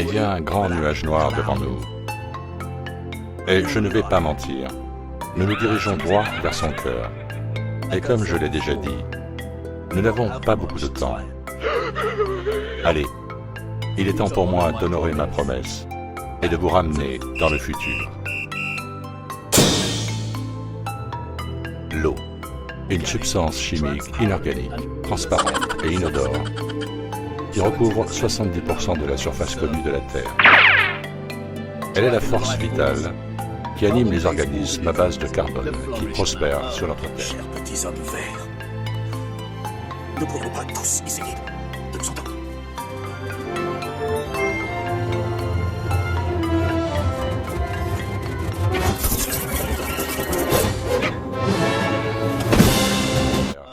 il y a un grand nuage noir devant nous. Et je ne vais pas mentir, nous nous dirigeons droit vers son cœur. Et comme je l'ai déjà dit, nous n'avons pas beaucoup de temps. Allez, il est temps pour moi d'honorer ma promesse et de vous ramener dans le futur. L'eau, une substance chimique inorganique, transparente et inodore, qui recouvre 70% de la surface connue de la Terre. Elle est la force vitale qui anime les organismes à base de carbone qui prospèrent sur notre Terre. Chers petits hommes verts, ne pourrions pas tous essayer de nous entendre?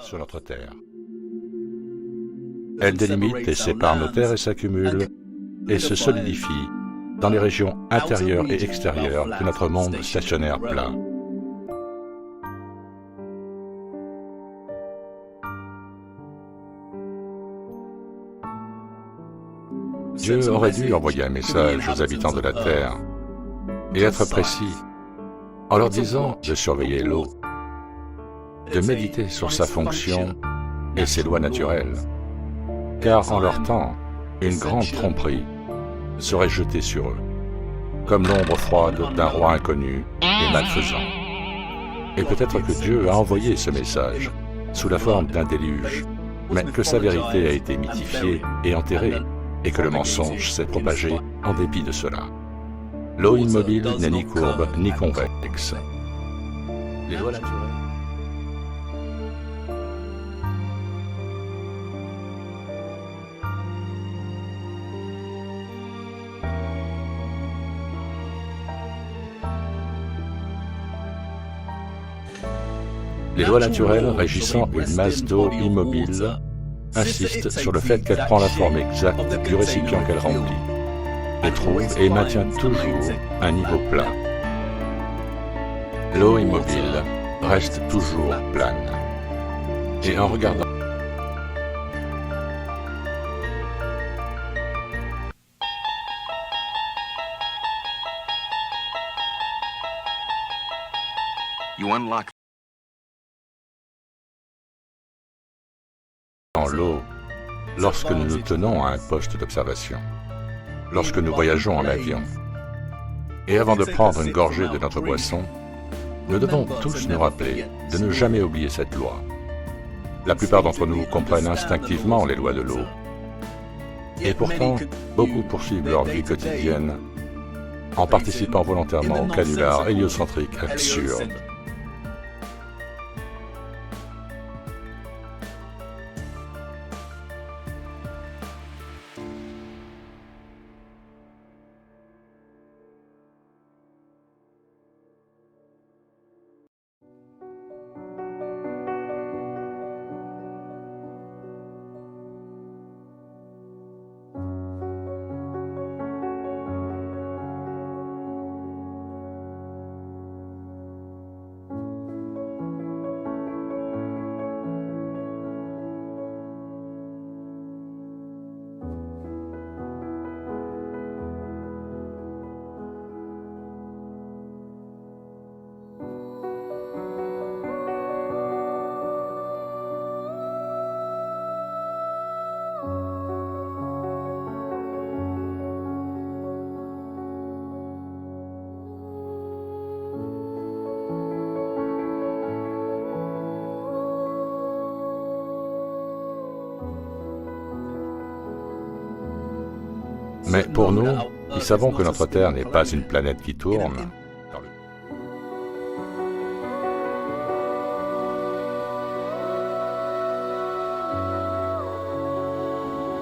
Sur notre Terre. Elle délimite et sépare nos terres et s'accumule et se solidifie dans les régions intérieures et extérieures de notre monde stationnaire plat. Dieu aurait dû envoyer un message aux habitants de la Terre et être précis en leur disant de surveiller l'eau, de méditer sur sa fonction et ses lois naturelles, car en leur temps, une grande tromperie serait jetée sur eux, comme l'ombre froide d'un roi inconnu et malfaisant. Et peut-être que Dieu a envoyé ce message sous la forme d'un déluge, mais que sa vérité a été mythifiée et enterrée, et que le mensonge s'est propagé en dépit de cela. L'eau immobile n'est ni courbe ni convexe. Les lois naturelles. Les lois naturelles régissant une masse d'eau immobile insistent sur le fait qu'elle prend la forme exacte du récipient qu'elle remplit, et trouve et maintient toujours un niveau plat. L'eau immobile reste toujours plane. Et en regardant You unlock l'eau lorsque nous nous tenons à un poste d'observation, lorsque nous voyageons en avion. Et avant de prendre une gorgée de notre boisson, nous devons tous nous rappeler de ne jamais oublier cette loi. La plupart d'entre nous comprennent instinctivement les lois de l'eau. Et pourtant, beaucoup poursuivent leur vie quotidienne en participant volontairement au canular héliocentrique absurde. Mais pour nous, qui savons que notre Terre n'est pas une planète qui tourne,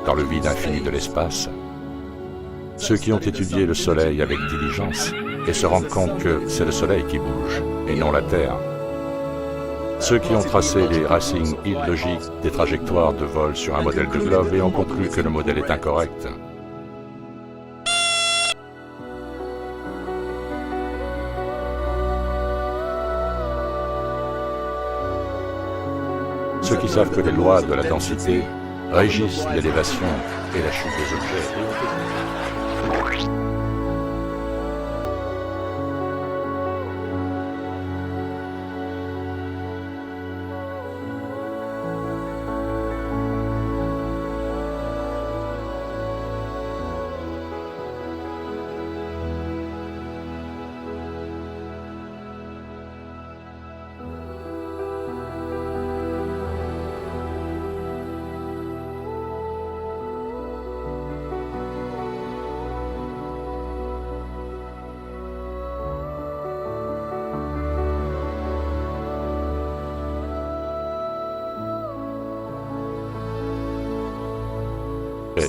dans le vide infini de l'espace, ceux qui ont étudié le Soleil avec diligence et se rendent compte que c'est le Soleil qui bouge et non la Terre, ceux qui ont tracé les racines illogiques des trajectoires de vol sur un modèle de globe et ont conclu que le modèle est incorrect, ceux qui savent que les lois de la densité régissent l'élévation et la chute des objets.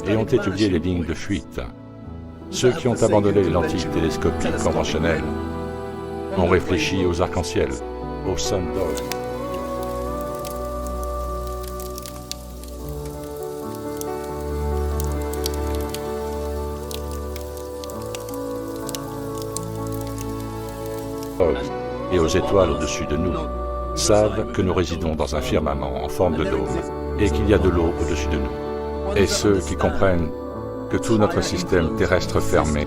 Et ont étudié les lignes de fuite. Ceux qui ont abandonné les lentilles télescopiques conventionnelles ont réfléchi aux arcs-en-ciel, aux sundogs. Et aux étoiles au-dessus de nous, savent que nous résidons dans un firmament en forme de dôme et qu'il y a de l'eau au-dessus de nous. Et ceux qui comprennent que tout notre système terrestre fermé